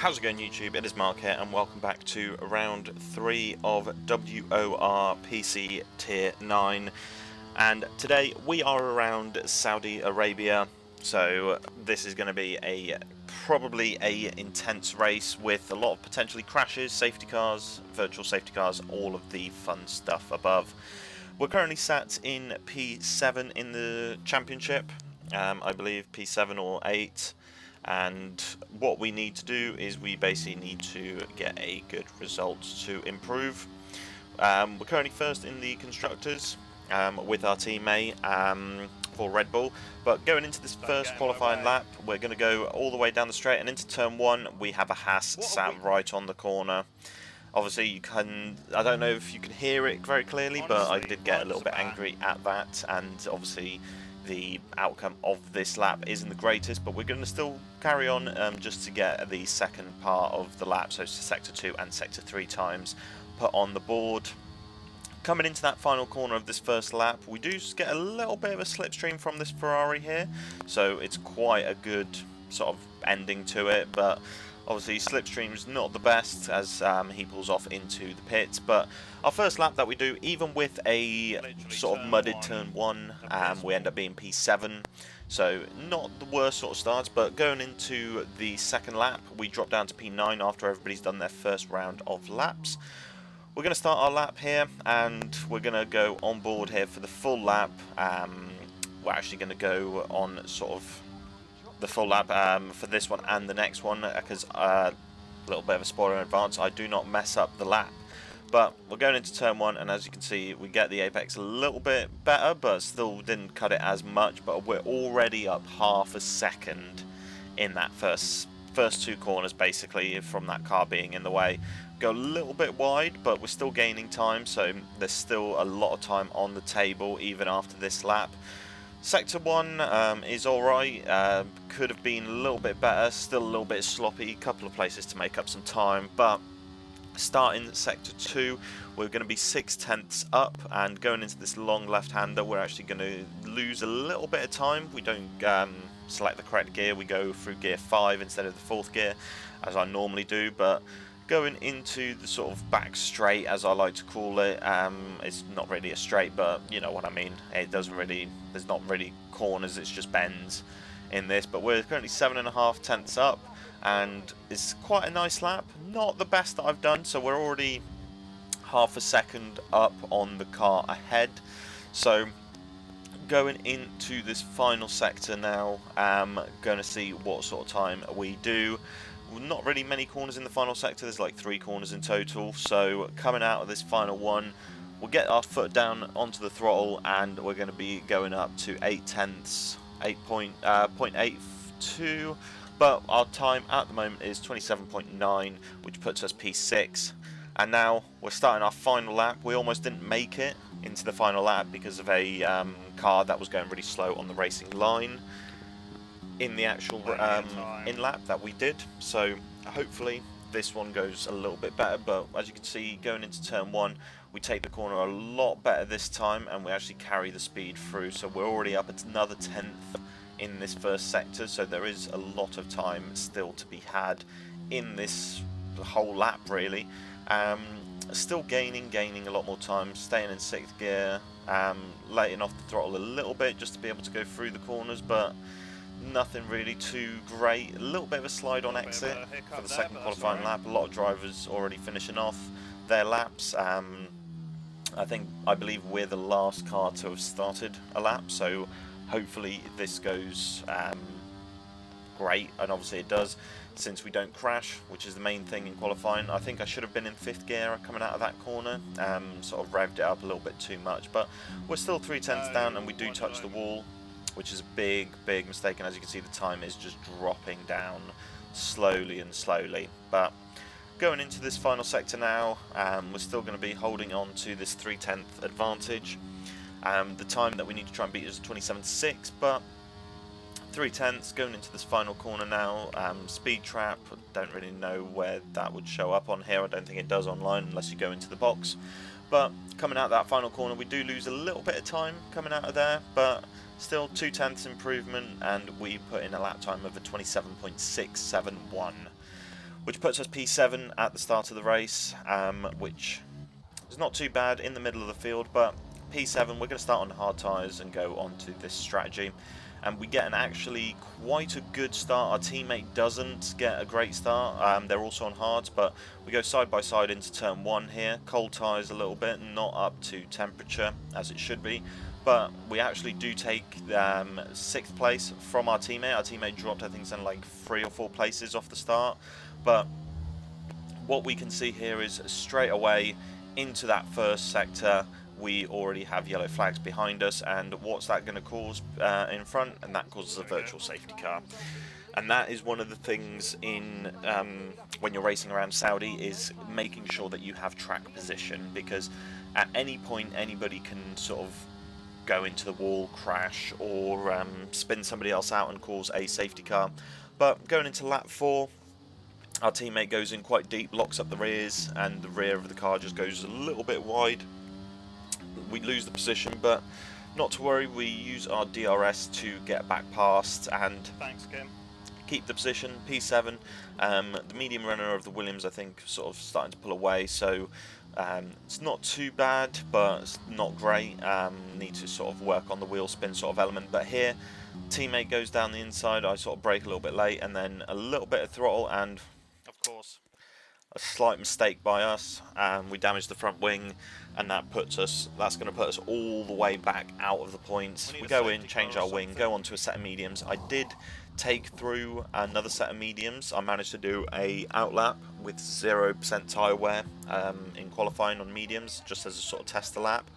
How's it going, YouTube? It is Mark here, and welcome back to round 3 of WOR PC Tier 9. And today we are around Saudi Arabia, so this is going to be probably a intense race with a lot of potentially crashes, safety cars, virtual safety cars, all of the fun stuff above. We're currently sat in P7 in the championship, I believe P7 or 8. And what we need to do is we basically need to get a good result to improve. We're currently first in the constructors with our teammate for Red Bull, but going into this first qualifying lap, we're going to go all the way down the straight and into turn 1. We have a Haas sat right on the corner. Obviously you can, I don't know if you can hear it very clearly, but I did get a little bit angry at that, and obviously the outcome of this lap isn't the greatest, but we're going to still carry on just to get the second part of the lap, so sector 2 and sector 3 times put on the board. Coming into that final corner of this first lap, we do get a little bit of a slipstream from this Ferrari here, so it's quite a good sort of ending to it, but obviously slipstream's not the best as he pulls off into the pits. But our first lap that we do, even with a sort of mudded turn 1, we end up being P7, so not the worst sort of starts. But going into the second lap, we drop down to P9 after everybody's done their first round of laps. We're going to start our lap here, and we're going to go on board here for the full lap. We're actually going to go on sort of the full lap for this one and the next one, because a little bit of a spoiler in advance, I do not mess up the lap. But we're going into turn 1, and as you can see, we get the apex a little bit better, but still didn't cut it as much. But we're already up half a second in that first 2 corners, basically, from that car being in the way. Go a little bit wide, but we're still gaining time, so there's still a lot of time on the table even after this lap. Sector 1 is alright, could have been a little bit better, still a little bit sloppy, a couple of places to make up some time, but starting Sector 2, we're going to be 6/10 up, and going into this long left-hander, we're actually going to lose a little bit of time. We don't select the correct gear, we go through gear 5 instead of the 4th gear, as I normally do, but going into the sort of back straight, as I like to call it, it's not really a straight, but you know what I mean. It doesn't really, there's not really corners, it's just bends in this. But we're currently 7.5 tenths up, and it's quite a nice lap. Not the best that I've done, so we're already half a second up on the car ahead. So going into this final sector now, going to see what sort of time we do. Not really many corners in the final sector, there's like 3 corners in total, so coming out of this final one, we'll get our foot down onto the throttle, and we're going to be going up to 0.82, but our time at the moment is 27.9, which puts us P6, and now we're starting our final lap. We almost didn't make it into the final lap because of a car that was going really slow on the racing line in the actual in lap that we did, so hopefully this one goes a little bit better. But as you can see, going into turn 1, we take the corner a lot better this time, and we actually carry the speed through, so we're already up at another 10th in this first sector, so there is a lot of time still to be had in this whole lap really. Still gaining a lot more time, staying in 6th gear, letting off the throttle a little bit just to be able to go through the corners, but nothing really too great. A little bit of a slide on exit for the second qualifying lap. A lot of drivers already finishing off their laps. I believe we're the last car to have started a lap, so hopefully this goes great, and obviously it does, since we don't crash, which is the main thing in qualifying. I think I should have been in 5th gear coming out of that corner, sort of revved it up a little bit too much, but we're still 3/10 down, and we do touch the wall, which is a big mistake, and as you can see, the time is just dropping down slowly and slowly. But going into this final sector now, we're still going to be holding on to this 3/10 advantage. The time that we need to try and beat is 27.6, but 3/10 going into this final corner now. Speed trap, don't really know where that would show up on here. I don't think it does online unless you go into the box. But coming out of that final corner, we do lose a little bit of time coming out of there, but still 0.2 improvement, and we put in a lap time of a 27.671. which puts us P7 at the start of the race, which is not too bad in the middle of the field, but P7, we're going to start on hard tyres and go on to this strategy. And we get an actually quite a good start. Our teammate doesn't get a great start. They're also on hards, but we go side by side into turn 1 here. Cold tyres a little bit, not up to temperature as it should be. But we actually do take 6th place from our teammate. Our teammate dropped, I think, something like 3 or 4 places off the start. But what we can see here is straight away into that first sector, we already have yellow flags behind us, and what's that going to cause in front? And that causes a virtual safety car. And that is one of the things in when you're racing around Saudi, is making sure that you have track position, because at any point anybody can sort of go into the wall, crash, or spin somebody else out and cause a safety car. But going into lap 4, our teammate goes in quite deep, locks up the rears, and the rear of the car just goes a little bit wide. We lose the position, but not to worry, we use our DRS to get back past and keep the position, P7. The medium runner of the Williams, I think, sort of starting to pull away, so it's not too bad, but it's not great. Need to sort of work on the wheel spin sort of element, but here, teammate goes down the inside, I sort of brake a little bit late, and then a little bit of throttle, and of course a slight mistake by us, we damage the front wing, and that's going to put us all the way back out of the points. We go in, change our wing, go on to a set of mediums. I did take through another set of mediums. I managed to do a outlap with 0% tyre wear in qualifying on mediums, just as a sort of tester lap,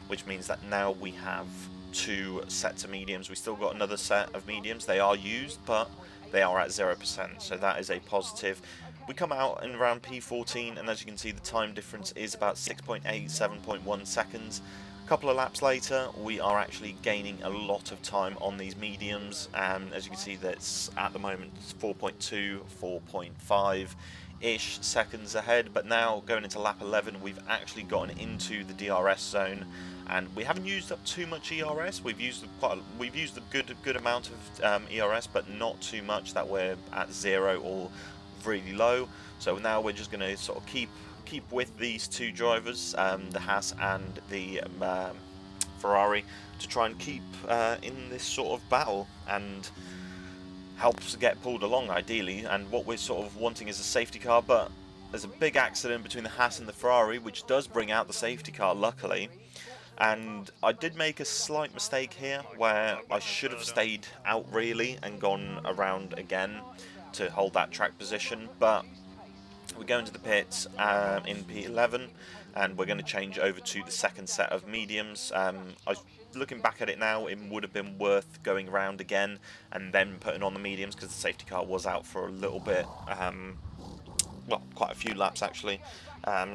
which means that now we have 2 sets of mediums. We still got another set of mediums. They are used, but they are at 0%, so that is a positive. We come out in around P14, and as you can see, the time difference is about 6.8, 7.1 seconds. A couple of laps later, we are actually gaining a lot of time on these mediums, and as you can see, that's at the moment 4.2, 4.5-ish seconds ahead. But now going into lap 11, we've actually gotten into the DRS zone, and we haven't used up too much ERS. We've used a good amount of ERS, but not too much that we're at 0 or really low. So now we're just going to sort of keep with these 2 drivers, the Haas and the Ferrari, to try and keep in this sort of battle and help us get pulled along ideally. And what we're sort of wanting is a safety car, but there's a big accident between the Haas and the Ferrari, which does bring out the safety car, luckily. And I did make a slight mistake here where I should have stayed out really and gone around again to hold that track position, but we go into the pits in P11, and we're going to change over to the second set of mediums. Looking back at it now, it would have been worth going around again and then putting on the mediums, because the safety car was out for a little bit, well, quite a few laps actually.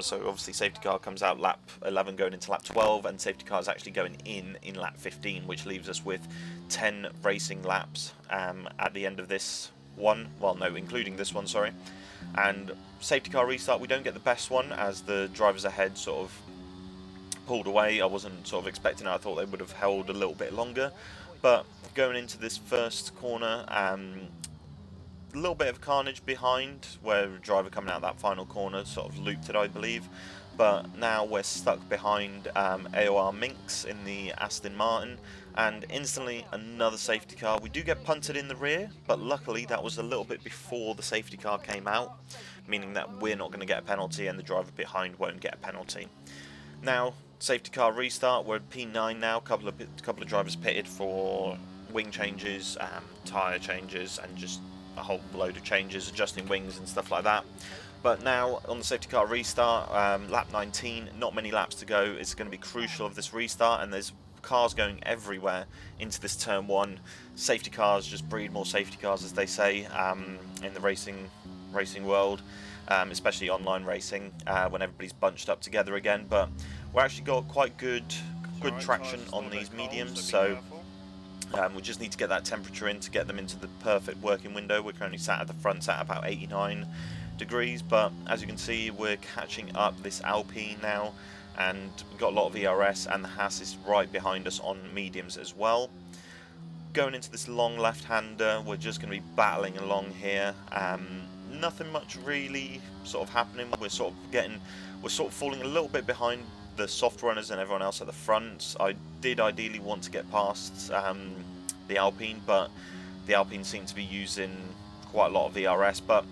So obviously safety car comes out lap 11 going into lap 12, and safety car is actually going in lap 15, which leaves us with 10 racing laps at the end of this one. Well, no, including this one, sorry. And safety car restart, we don't get the best one as the drivers ahead sort of pulled away. I wasn't sort of expecting it. I thought they would have held a little bit longer. But going into this first corner, a little bit of carnage behind where the driver coming out that final corner sort of looped it, I believe. But now we're stuck behind AOR Minx in the Aston Martin, and instantly another safety car. We do get punted in the rear, but luckily that was a little bit before the safety car came out, meaning that we're not going to get a penalty and the driver behind won't get a penalty. Now, safety car restart, we're at P9 now, couple of drivers pitted for wing changes, tyre changes, and just a whole load of changes, adjusting wings and stuff like that. But now on the safety car restart, lap 19, not many laps to go. It's going to be crucial of this restart, and there's cars going everywhere into this turn 1. Safety cars just breed more safety cars, as they say, in the racing world, especially online racing, when everybody's bunched up together again. But we're actually got quite good traction on these mediums, so we just need to get that temperature in to get them into the perfect working window. We're currently sat at the front, sat about 89 degrees, but as you can see, we're catching up this Alpine now, and we've got a lot of ERS, and the Haas is right behind us on mediums as well. Going into this long left-hander, we're just going to be battling along here. nothing much really sort of happening. We're sort of falling a little bit behind the soft runners and everyone else at the front. I did ideally want to get past the Alpine, but the Alpine seemed to be using quite a lot of ERS, but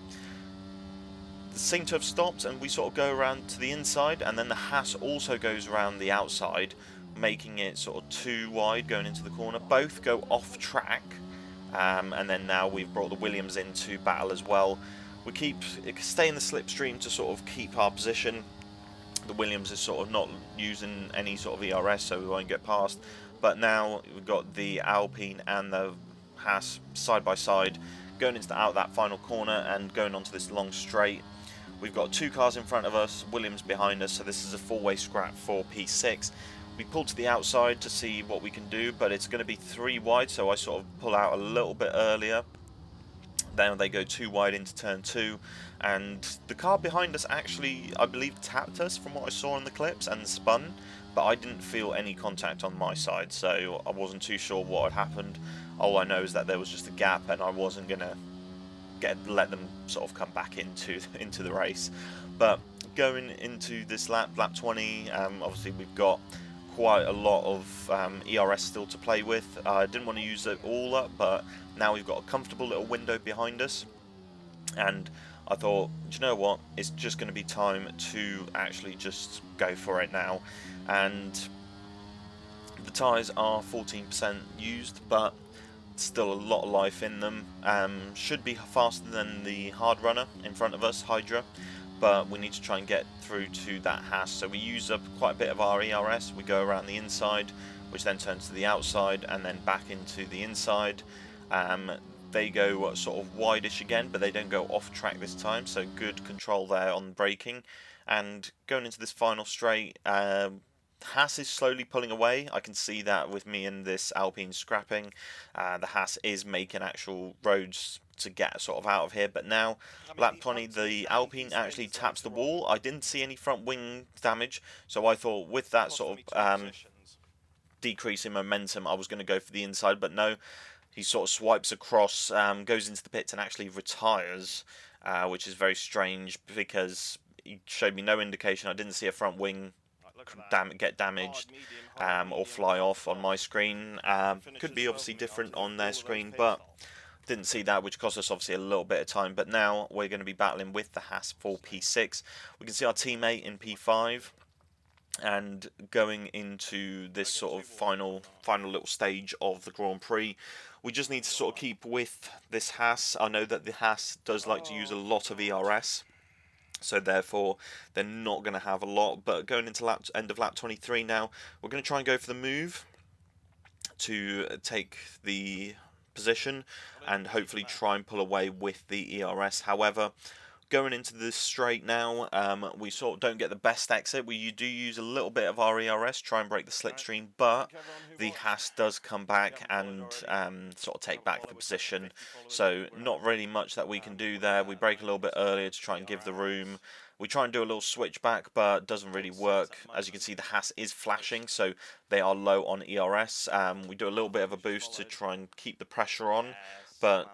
seem to have stopped, and we sort of go around to the inside, and then the Haas also goes around the outside, making it sort of too wide going into the corner. Both go off track, and then now we've brought the Williams into battle as well. We stay in the slipstream to sort of keep our position. The Williams is sort of not using any sort of ERS, so we won't get past. But now we've got the Alpine and the Haas side by side going into that final corner and going onto this long straight. We've got 2 cars in front of us, Williams behind us, so this is a 4-way scrap for P6. We pull to the outside to see what we can do, but it's going to be 3 wide, so I sort of pull out a little bit earlier. Then they go 2 wide into turn 2, and the car behind us actually, I believe, tapped us from what I saw in the clips and spun, but I didn't feel any contact on my side, so I wasn't too sure what had happened. All I know is that there was just a gap, and I wasn't going to let them sort of come back into the race. But going into this lap 20, obviously we've got quite a lot of ERS still to play with. I didn't want to use it all up, but now we've got a comfortable little window behind us, and I thought, do you know what, it's just going to be time to actually just go for it now. And the tyres are 14% used, but still a lot of life in them. Should be faster than the hard runner in front of us, Hydra, but we need to try and get through to that Haas. So we use up quite a bit of our ERS. We go around the inside, which then turns to the outside and then back into the inside. They go sort of wideish again, but they don't go off track this time, so good control there on braking. And going into this final straight, Haas is slowly pulling away. I can see that with me and this Alpine scrapping. The Haas is making actual roads to get sort of out of here, but now lap 20 the Alpine actually taps the wall. I didn't see any front wing damage, so I thought with that sort of decrease in momentum I was going to go for the inside, but no, he sort of swipes across, goes into the pits and actually retires, which is very strange because he showed me no indication. I didn't see a front wing get damaged or fly off on my screen. Could be obviously different on their screen, but didn't see that, which cost us obviously a little bit of time. But now we're going to be battling with the Haas for P6. We can see our teammate in P5, and going into this sort of final little stage of the Grand Prix, we just need to sort of keep with this Haas. I know that the Haas does like to use a lot of ERS, so therefore they're not going to have a lot. But going into end of lap 23 now, we're going to try and go for the move to take the position and hopefully try and pull away with the ERS. However, going into this straight now, we sort of don't get the best exit. We do use a little bit of our ERS, try and break the slipstream, but the Haas does come back and sort of take back the position. So not really much that we can do there. We break a little bit earlier to try and give the room. We try and do a little switch back, but it doesn't really work. As you can see, the Haas is flashing, so they are low on ERS. We do a little bit of a boost to try and keep the pressure on, but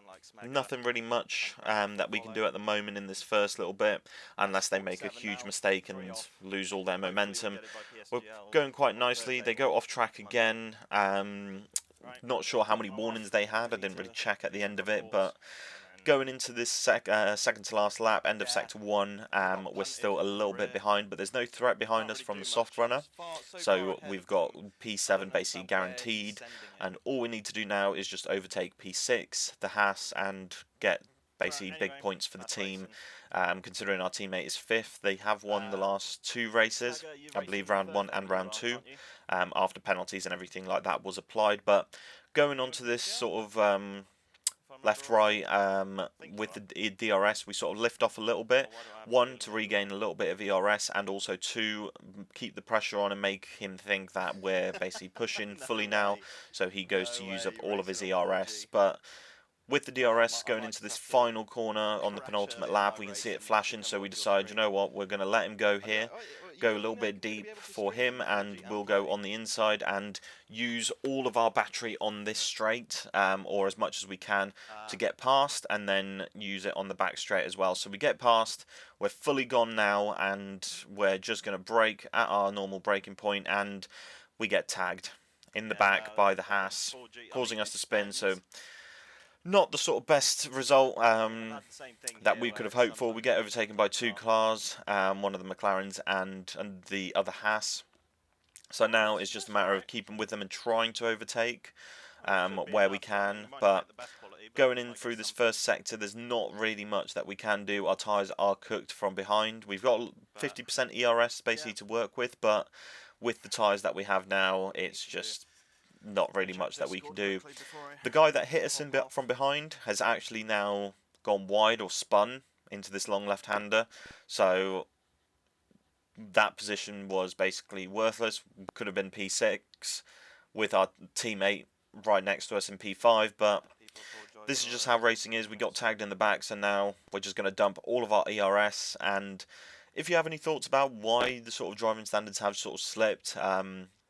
nothing really much that we can do at the moment in this first little bit, unless they make a huge mistake and lose all their momentum. We're going quite nicely. They go off track again. Not sure how many warnings they had. I didn't really check at the end of it, but going into this second to last lap, end of sector 1, we're still a little bit behind, but there's no threat behind us from the soft runner, so we've got P7 basically guaranteed, and all we need to do now is just overtake P6, the Haas, and get basically big points for the team. Considering our teammate is 5th, they have won the last 2 races, I believe round 1 and round 2, after penalties and everything like that was applied. But going on to this sort of left right with the DRS, we sort of lift off a little bit, 1 to regain a little bit of ERS, and also 2 keep the pressure on and make him think that we're basically pushing fully now, so he goes to use up all of his ERS. But with the DRS going into this final corner on the penultimate lap, we can see it flashing, so we decide, you know what, we're going to let him go here, go a little bit deep for him, and we'll go on the inside and use all of our battery on this straight, or as much as we can, to get past, and then use it on the back straight as well. So we get past, we're fully gone now, and we're just going to brake at our normal braking point, and we get tagged in the back by the Haas, causing us to spin. So not the sort of best result that we could have hoped for. We get overtaken by two cars, one of the McLarens and the other Haas. So now it's just a matter of keeping with them and trying to overtake where we can. But going in through this first sector, there's not really much that we can do. Our tyres are cooked from behind. We've got 50% ERS basically to work with, but with the tyres that we have now, it's just not really much that we can do. The guy that hit us from behind has actually now gone wide or spun into this long left-hander, so that position was basically worthless. Could have been P6 with our teammate right next to us in P5, but this is just how racing is. We got tagged in the back, so now we're just going to dump all of our ERS. And if you have any thoughts about why the sort of driving standards have sort of slipped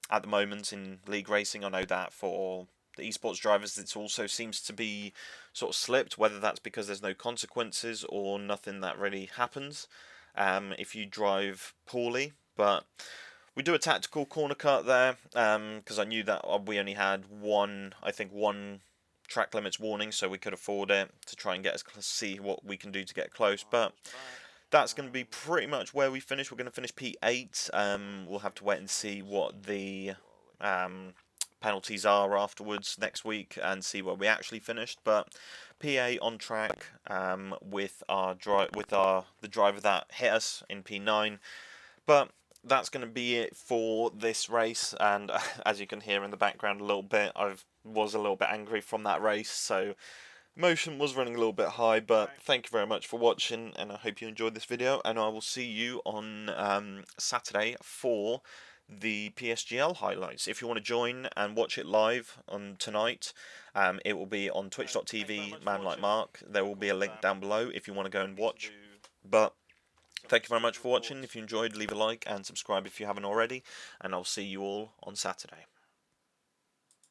at the moment in league racing, I know that for the esports drivers it also seems to be sort of slipped, whether that's because there's no consequences or nothing that really happens if you drive poorly. But we do a tactical corner cut there because I knew that we only had one track limits warning, so we could afford it to try and get us see what we can do to get close. But that's going to be pretty much where we finish. We're going to finish P8. We'll have to wait and see what the penalties are afterwards next week and see where we actually finished. But P8 on track with the driver that hit us in P9. But that's going to be it for this race. And as you can hear in the background a little bit, I was a little bit angry from that race, so emotion was running a little bit high. But thank you very much for watching, and I hope you enjoyed this video, and I will see you on Saturday for the PSGL highlights. If you want to join and watch it live on tonight, it will be on twitch.tv manlikemark. There will be a link down below if you want to go and watch. But thank you very much for watching. If you enjoyed, leave a like and subscribe if you haven't already, and I'll see you all on Saturday.